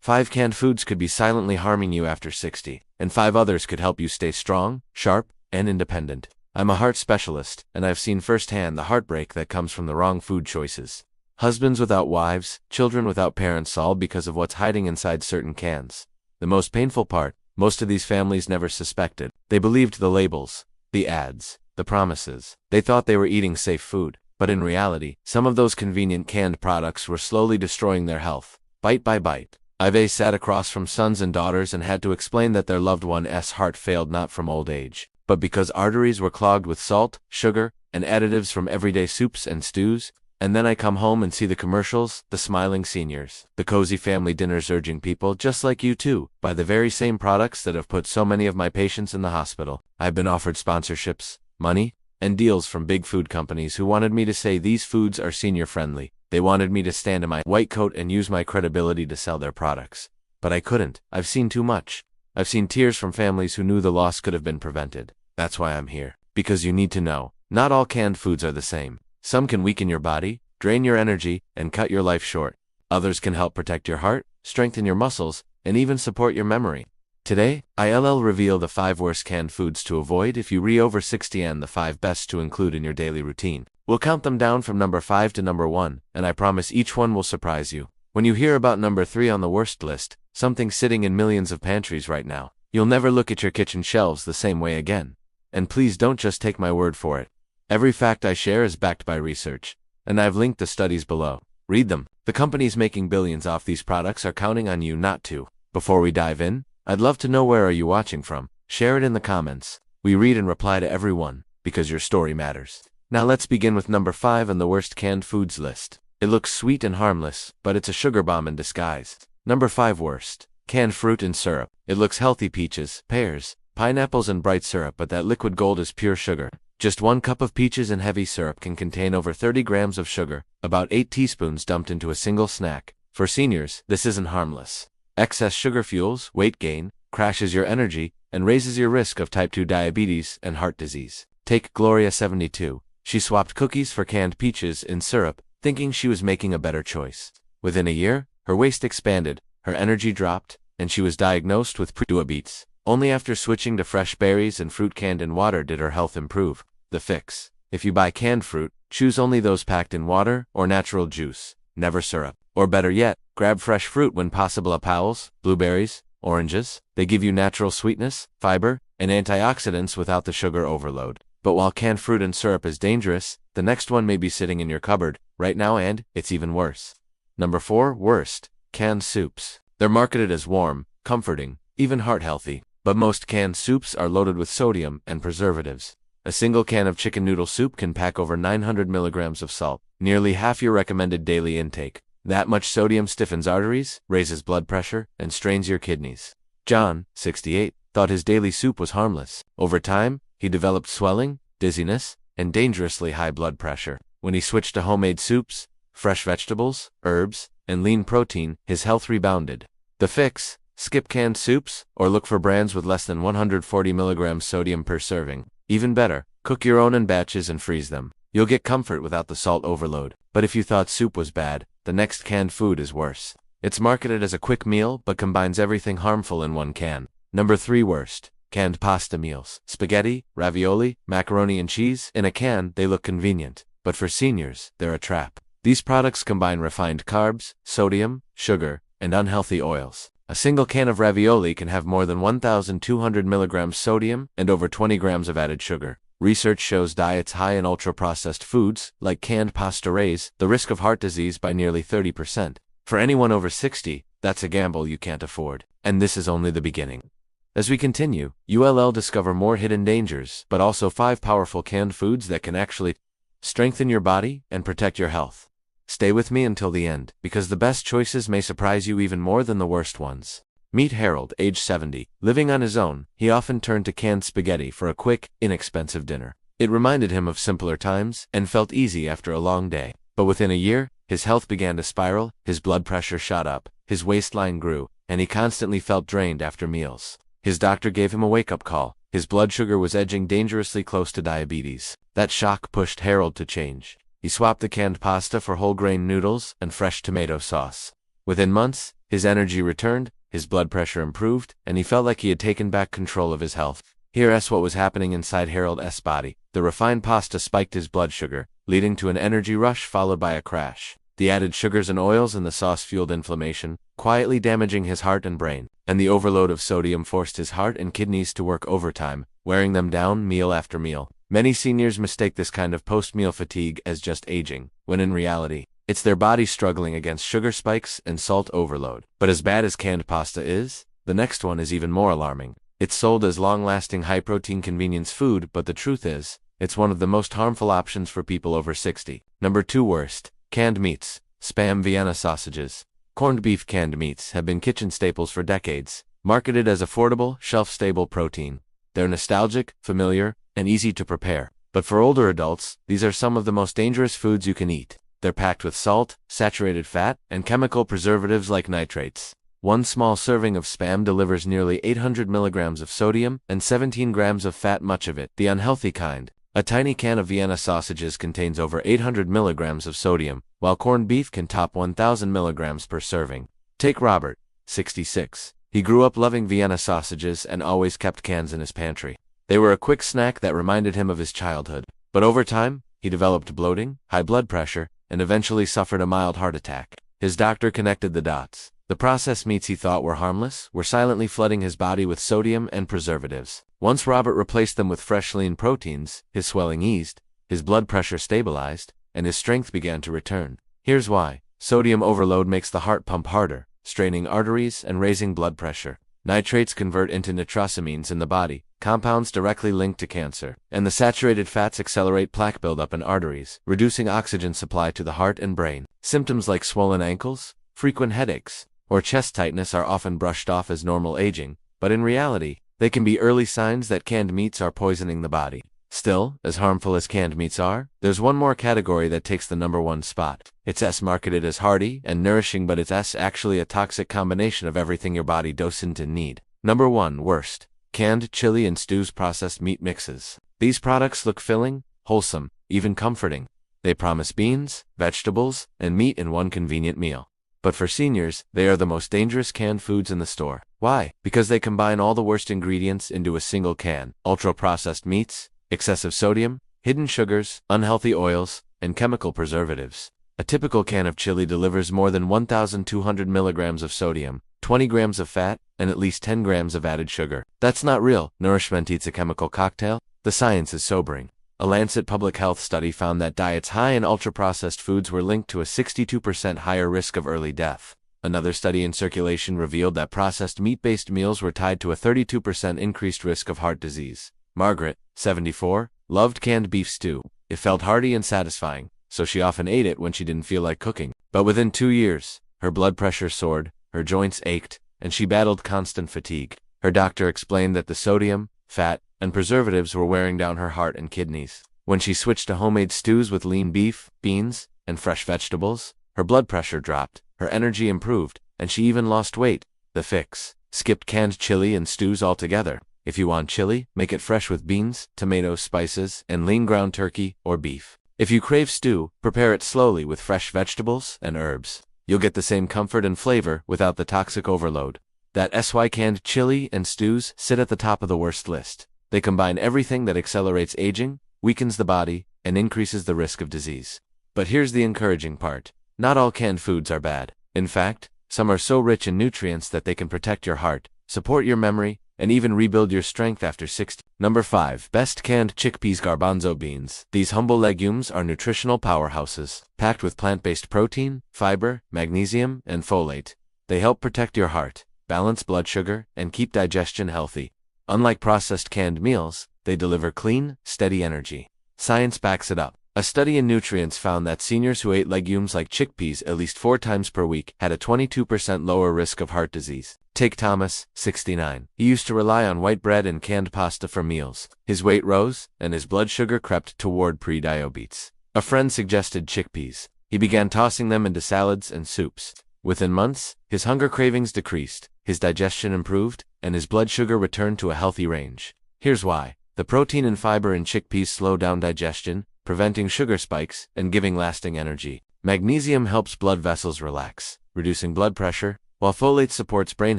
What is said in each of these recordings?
5 canned foods could be silently harming you after 60, and 5 others could help you stay strong, sharp, and independent. I'm a heart specialist, and I've seen firsthand the heartbreak that comes from the wrong food choices. Husbands without wives, children without parents, all because of what's hiding inside certain cans. The most painful part, most of these families never suspected. They believed the labels, the ads, the promises. They thought they were eating safe food, but in reality, some of those convenient canned products were slowly destroying their health, bite by bite. I've sat across from sons and daughters and had to explain that their loved one's heart failed not from old age, but because arteries were clogged with salt, sugar, and additives from everyday soups and stews. And then I come home and see the commercials, the smiling seniors, the cozy family dinners urging people just like you to buy the very same products that have put so many of my patients in the hospital. I've been offered sponsorships, money, and deals from big food companies who wanted me to say these foods are senior friendly. They wanted me to stand in my white coat and use my credibility to sell their products. But I couldn't. I've seen too much. I've seen tears from families who knew the loss could have been prevented. That's why I'm here. Because you need to know, not all canned foods are the same. Some can weaken your body, drain your energy, and cut your life short. Others can help protect your heart, strengthen your muscles, and even support your memory. Today, I'll reveal the 5 worst canned foods to avoid if you're over 60 and the 5 best to include in your daily routine. We'll count them down from number 5 to number 1, and I promise each one will surprise you. When you hear about number 3 on the worst list, something sitting in millions of pantries right now, you'll never look at your kitchen shelves the same way again. And please don't just take my word for it. Every fact I share is backed by research, and I've linked the studies below. Read them. The companies making billions off these products are counting on you not to. Before we dive in, I'd love to know where are you watching from. Share it in the comments. We read and reply to everyone, because your story matters. Now let's begin with number 5 on the worst canned foods list. It looks sweet and harmless, but it's a sugar bomb in disguise. Number 5 worst. Canned fruit and syrup. It looks healthy: peaches, pears, pineapples, and bright syrup, but that liquid gold is pure sugar. Just 1 cup of peaches and heavy syrup can contain over 30 grams of sugar, about 8 teaspoons dumped into a single snack. For seniors, this isn't harmless. Excess sugar fuels weight gain, crashes your energy, and raises your risk of type 2 diabetes and heart disease. Take Gloria 72. She swapped cookies for canned peaches in syrup, thinking she was making a better choice. Within a year, her waist expanded, her energy dropped, and she was diagnosed with pre-diabetes. Only after switching to fresh berries and fruit canned in water did her health improve. The fix: if you buy canned fruit, choose only those packed in water or natural juice, never syrup. Or better yet, grab fresh fruit when possible: apples, blueberries, oranges. They give you natural sweetness, fiber, and antioxidants without the sugar overload. But while canned fruit and syrup is dangerous, the next one may be sitting in your cupboard right now, and it's even worse. Number 4 worst. Canned soups. They're marketed as warm, comforting, even heart-healthy. But most canned soups are loaded with sodium and preservatives. A single can of chicken noodle soup can pack over 900 milligrams of salt, nearly half your recommended daily intake. That much sodium stiffens arteries, raises blood pressure, and strains your kidneys. John, 68, thought his daily soup was harmless. Over time, he developed swelling, dizziness, and dangerously high blood pressure. When he switched to homemade soups, fresh vegetables, herbs, and lean protein, his health rebounded. The fix: skip canned soups, or look for brands with less than 140 milligrams sodium per serving. Even better, cook your own in batches and freeze them. You'll get comfort without the salt overload. But if you thought soup was bad, the next canned food is worse. It's marketed as a quick meal, but combines everything harmful in one can. Number 3 worst. Canned pasta meals. Spaghetti, ravioli, macaroni and cheese. In a can, they look convenient. But for seniors, they're a trap. These products combine refined carbs, sodium, sugar, and unhealthy oils. A single can of ravioli can have more than 1,200 milligrams sodium and over 20 grams of added sugar. Research shows diets high in ultra-processed foods, like canned pasta, raise the risk of heart disease by nearly 30%. For anyone over 60, that's a gamble you can't afford. And this is only the beginning. As we continue, you'll discover more hidden dangers, but also 5 powerful canned foods that can actually strengthen your body and protect your health. Stay with me until the end, because the best choices may surprise you even more than the worst ones. Meet Harold, age 70. Living on his own, he often turned to canned spaghetti for a quick, inexpensive dinner. It reminded him of simpler times and felt easy after a long day. But within a year, his health began to spiral, his blood pressure shot up, his waistline grew, and he constantly felt drained after meals. His doctor gave him a wake-up call. His blood sugar was edging dangerously close to diabetes. That shock pushed Harold to change. He swapped the canned pasta for whole grain noodles and fresh tomato sauce. Within months, his energy returned, his blood pressure improved, and he felt like he had taken back control of his health. Here's what was happening inside Harold's body. The refined pasta spiked his blood sugar, leading to an energy rush followed by a crash. The added sugars and oils in the sauce fueled inflammation, quietly damaging his heart and brain, and the overload of sodium forced his heart and kidneys to work overtime, wearing them down meal after meal. Many seniors mistake this kind of post-meal fatigue as just aging, when in reality, it's their body struggling against sugar spikes and salt overload. But as bad as canned pasta is, the next one is even more alarming. It's sold as long-lasting high-protein convenience food, but the truth is, it's one of the most harmful options for people over 60. Number 2 worst. Canned meats. Spam Vienna sausages. Corned beef canned meats have been kitchen staples for decades, marketed as affordable, shelf-stable protein. They're nostalgic, familiar, and easy to prepare. But for older adults, these are some of the most dangerous foods you can eat. They're packed with salt, saturated fat, and chemical preservatives like nitrates. One small serving of Spam delivers nearly 800 milligrams of sodium and 17 grams of fat, much of it the unhealthy kind. A tiny can of Vienna sausages contains over 800 milligrams of sodium, while corned beef can top 1,000 milligrams per serving. Take Robert, 66. He grew up loving Vienna sausages and always kept cans in his pantry. They were a quick snack that reminded him of his childhood. But over time, he developed bloating, high blood pressure, and eventually suffered a mild heart attack. His doctor connected the dots. The processed meats he thought were harmless were silently flooding his body with sodium and preservatives. Once Robert replaced them with fresh lean proteins, his swelling eased, his blood pressure stabilized, and his strength began to return. Here's why. Sodium overload makes the heart pump harder, straining arteries and raising blood pressure. Nitrates convert into nitrosamines in the body, compounds directly linked to cancer, and the saturated fats accelerate plaque buildup in arteries, reducing oxygen supply to the heart and brain. Symptoms like swollen ankles, frequent headaches, or chest tightness are often brushed off as normal aging, but in reality, they can be early signs that canned meats are poisoning the body. Still, as harmful as canned meats are, there's one more category that takes the number 1 spot. It's marketed as hearty and nourishing, but it's actually a toxic combination of everything your body doesn't need. Number 1 worst. Canned chili and stews processed meat mixes. These products look filling, wholesome, even comforting. They promise beans, vegetables, and meat in one convenient meal. But for seniors, they are the most dangerous canned foods in the store. Why? Because they combine all the worst ingredients into a single can. Ultra-processed meats, excessive sodium, hidden sugars, unhealthy oils, and chemical preservatives. A typical can of chili delivers more than 1,200 milligrams of sodium, 20 grams of fat, and at least 10 grams of added sugar. That's not real nourishment. It's a chemical cocktail. The science is sobering. A Lancet Public Health study found that diets high in ultra-processed foods were linked to a 62% higher risk of early death. Another study in Circulation revealed that processed meat-based meals were tied to a 32% increased risk of heart disease. Margaret, 74, loved canned beef stew. It felt hearty and satisfying, so she often ate it when she didn't feel like cooking. But within 2 years, her blood pressure soared, her joints ached, and she battled constant fatigue. Her doctor explained that the sodium, fat, and preservatives were wearing down her heart and kidneys. When she switched to homemade stews with lean beef, beans, and fresh vegetables, her blood pressure dropped, her energy improved, and she even lost weight. The fix: skip canned chili and stews altogether. If you want chili, make it fresh with beans, tomatoes, spices, and lean ground turkey or beef. If you crave stew, prepare it slowly with fresh vegetables and herbs. You'll get the same comfort and flavor without the toxic overload. Canned chili and stews sit at the top of the worst list. They combine everything that accelerates aging, weakens the body, and increases the risk of disease. But here's the encouraging part. Not all canned foods are bad. In fact, some are so rich in nutrients that they can protect your heart, support your memory, and even rebuild your strength after 60. Number 5. Best canned chickpeas garbanzo beans. These humble legumes are nutritional powerhouses, packed with plant-based protein, fiber, magnesium, and folate. They help protect your heart, balance blood sugar, and keep digestion healthy. Unlike processed canned meals, they deliver clean, steady energy. Science backs it up. A study in Nutrients found that seniors who ate legumes like chickpeas at least 4 times per week had a 22% lower risk of heart disease. Take Thomas, 69. He used to rely on white bread and canned pasta for meals. His weight rose, and his blood sugar crept toward pre-diabetes. A friend suggested chickpeas. He began tossing them into salads and soups. Within months, his hunger cravings decreased, his digestion improved, and his blood sugar returned to a healthy range. Here's why. The protein and fiber in chickpeas slow down digestion, preventing sugar spikes and giving lasting energy. Magnesium helps blood vessels relax, reducing blood pressure, while folate supports brain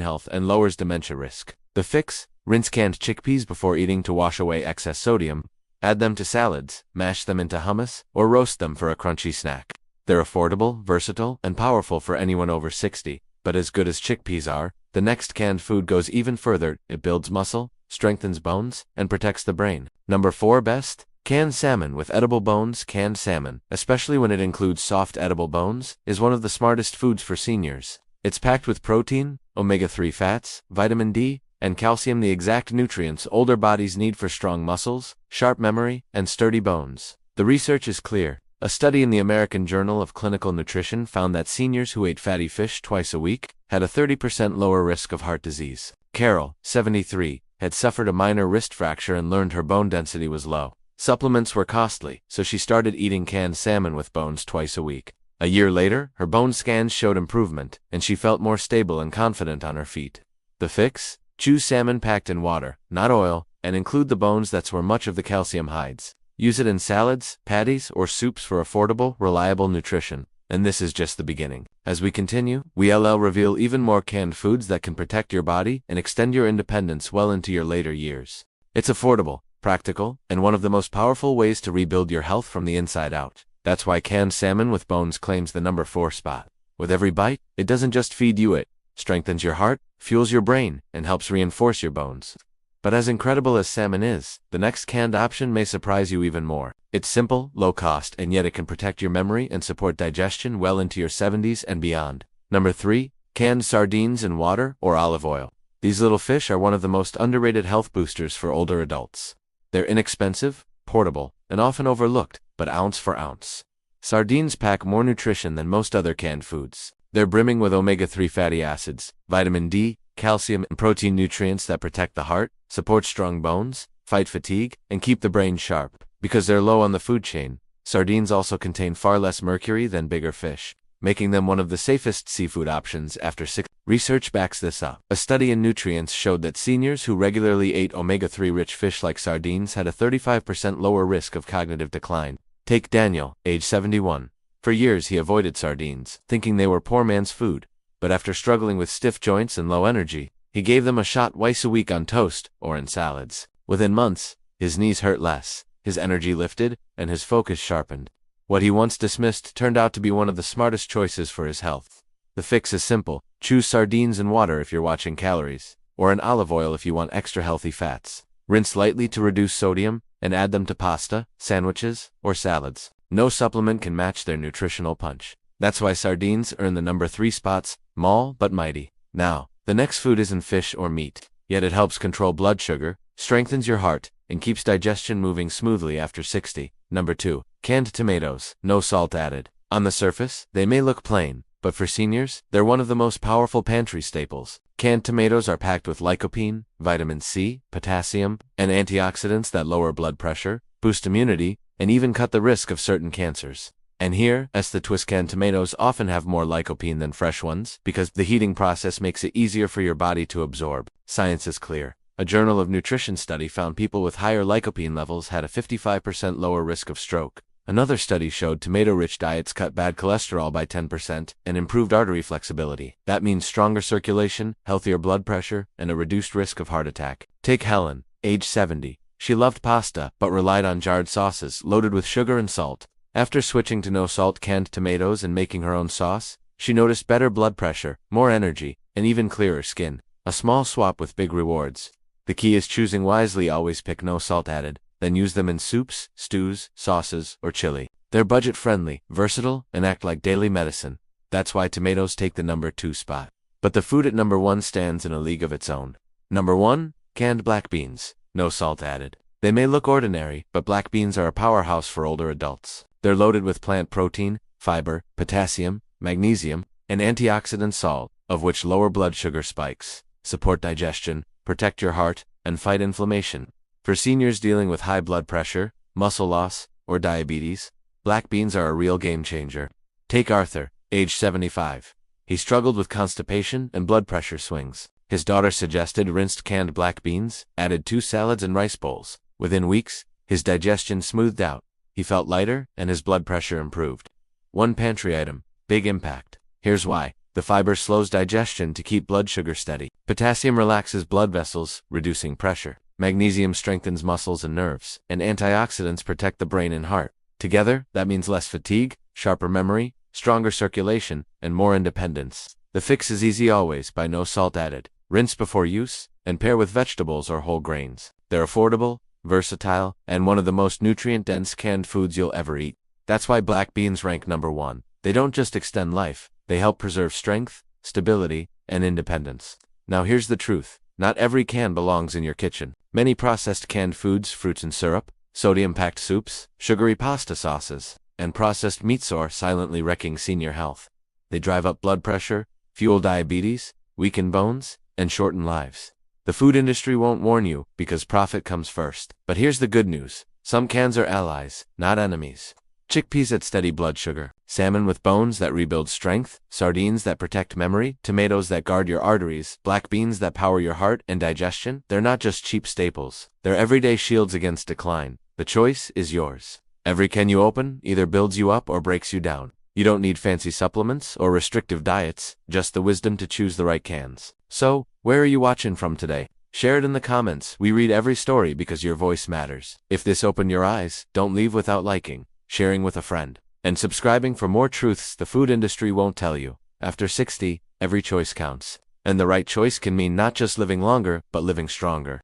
health and lowers dementia risk. The fix: rinse canned chickpeas before eating to wash away excess sodium. Add them to salads, mash them into hummus, or roast them for a crunchy snack. They're affordable, versatile, and powerful for anyone over 60, but as good as chickpeas are, the next canned food goes even further. It builds muscle, strengthens bones, and protects the brain. Number 4 best? Canned salmon with edible bones. Canned salmon, especially when it includes soft edible bones, is one of the smartest foods for seniors. It's packed with protein, omega-3 fats, vitamin D, and calcium, the exact nutrients older bodies need for strong muscles, sharp memory, and sturdy bones. The research is clear. A study in the American Journal of Clinical Nutrition found that seniors who ate fatty fish twice a week had a 30% lower risk of heart disease. Carol, 73, had suffered a minor wrist fracture and learned her bone density was low. Supplements were costly, so she started eating canned salmon with bones twice a week. A year later, her bone scans showed improvement, and she felt more stable and confident on her feet. The fix? Choose salmon packed in water, not oil, and include the bones. That's where much of the calcium hides. Use it in salads, patties, or soups for affordable, reliable nutrition. And this is just the beginning. As we continue, we'll reveal even more canned foods that can protect your body and extend your independence well into your later years. It's affordable, practical, and one of the most powerful ways to rebuild your health from the inside out. That's why canned salmon with bones claims the number 4 spot. With every bite, it doesn't just feed you, it strengthens your heart, fuels your brain, and helps reinforce your bones. But as incredible as salmon is, the next canned option may surprise you even more. It's simple, low cost, and yet it can protect your memory and support digestion well into your 70s and beyond. Number 3, canned sardines in water or olive oil. These little fish are one of the most underrated health boosters for older adults. They're inexpensive, portable, and often overlooked, but ounce for ounce. Sardines pack more nutrition than most other canned foods. They're brimming with omega-3 fatty acids, vitamin D, calcium, and protein nutrients that protect the heart, support strong bones, fight fatigue, and keep the brain sharp. Because they're low on the food chain, sardines also contain far less mercury than bigger fish, making them one of the safest seafood options after 6. Research backs this up. A study in Nutrients showed that seniors who regularly ate omega-3 rich fish like sardines had a 35% lower risk of cognitive decline. Take Daniel, age 71. For years he avoided sardines, thinking they were poor man's food. But after struggling with stiff joints and low energy, he gave them a shot twice a week on toast or in salads. Within months, his knees hurt less, his energy lifted, and his focus sharpened. What he once dismissed turned out to be one of the smartest choices for his health. The fix is simple. Choose sardines in water if you're watching calories, or in olive oil if you want extra healthy fats. Rinse lightly to reduce sodium, and add them to pasta, sandwiches, or salads. No supplement can match their nutritional punch. That's why sardines earn the number 3 spots, small but mighty. Now, the next food isn't fish or meat, yet it helps control blood sugar, strengthens your heart, and keeps digestion moving smoothly after 60. Number 2, canned tomatoes, no salt added. On the surface, they may look plain, but for seniors, they're one of the most powerful pantry staples. Canned tomatoes are packed with lycopene, vitamin C, potassium, and antioxidants that lower blood pressure, boost immunity, and even cut the risk of certain cancers. And here, as the twist, canned tomatoes often have more lycopene than fresh ones because the heating process makes it easier for your body to absorb. Science is clear. A Journal of Nutrition study found people with higher lycopene levels had a 55% lower risk of stroke. Another study showed tomato-rich diets cut bad cholesterol by 10% and improved artery flexibility. That means stronger circulation, healthier blood pressure, and a reduced risk of heart attack. Take Helen, age 70. She loved pasta, but relied on jarred sauces loaded with sugar and salt. After switching to no-salt canned tomatoes and making her own sauce, she noticed better blood pressure, more energy, and even clearer skin. A small swap with big rewards. The key is choosing wisely. Always pick no salt added, then use them in soups, stews, sauces, or chili. They're budget-friendly, versatile, and act like daily medicine. That's why tomatoes take the number 2 spot. But the food at number 1 stands in a league of its own. Number 1, canned black beans, no salt added. They may look ordinary, but black beans are a powerhouse for older adults. They're loaded with plant protein, fiber, potassium, magnesium, and antioxidant salt, of which lower blood sugar spikes, support digestion, protect your heart, and fight inflammation. For seniors dealing with high blood pressure, muscle loss, or diabetes, black beans are a real game changer. Take Arthur, age 75. He struggled with constipation and blood pressure swings. His daughter suggested rinsed canned black beans, added 2 salads and rice bowls. Within weeks, his digestion smoothed out. He felt lighter, and his blood pressure improved. One pantry item, big impact. Here's why. The fiber slows digestion to keep blood sugar steady. Potassium relaxes blood vessels, reducing pressure. Magnesium strengthens muscles and nerves, and antioxidants protect the brain and heart. Together, that means less fatigue, sharper memory, stronger circulation, and more independence. The fix is easy always, by no salt added. Rinse before use, and pair with vegetables or whole grains. They're affordable, versatile, and one of the most nutrient-dense canned foods you'll ever eat. That's why black beans rank #1. They don't just extend life, they help preserve strength, stability, and independence. Now here's the truth. Not every can belongs in your kitchen. Many processed canned foods, fruits and syrup, sodium-packed soups, sugary pasta sauces, and processed meats are silently wrecking senior health. They drive up blood pressure, fuel diabetes, weaken bones, and shorten lives. The food industry won't warn you, because profit comes first. But here's the good news. Some cans are allies, not enemies. Chickpeas that steady blood sugar, salmon with bones that rebuild strength, sardines that protect memory, tomatoes that guard your arteries, black beans that power your heart and digestion. They're not just cheap staples. They're everyday shields against decline. The choice is yours. Every can you open either builds you up or breaks you down. You don't need fancy supplements or restrictive diets, just the wisdom to choose the right cans. So, where are you watching from today? Share it in the comments. We read every story because your voice matters. If this opened your eyes, don't leave without liking, sharing with a friend, and subscribing for more truths the food industry won't tell you. After 60, every choice counts. And the right choice can mean not just living longer, but living stronger.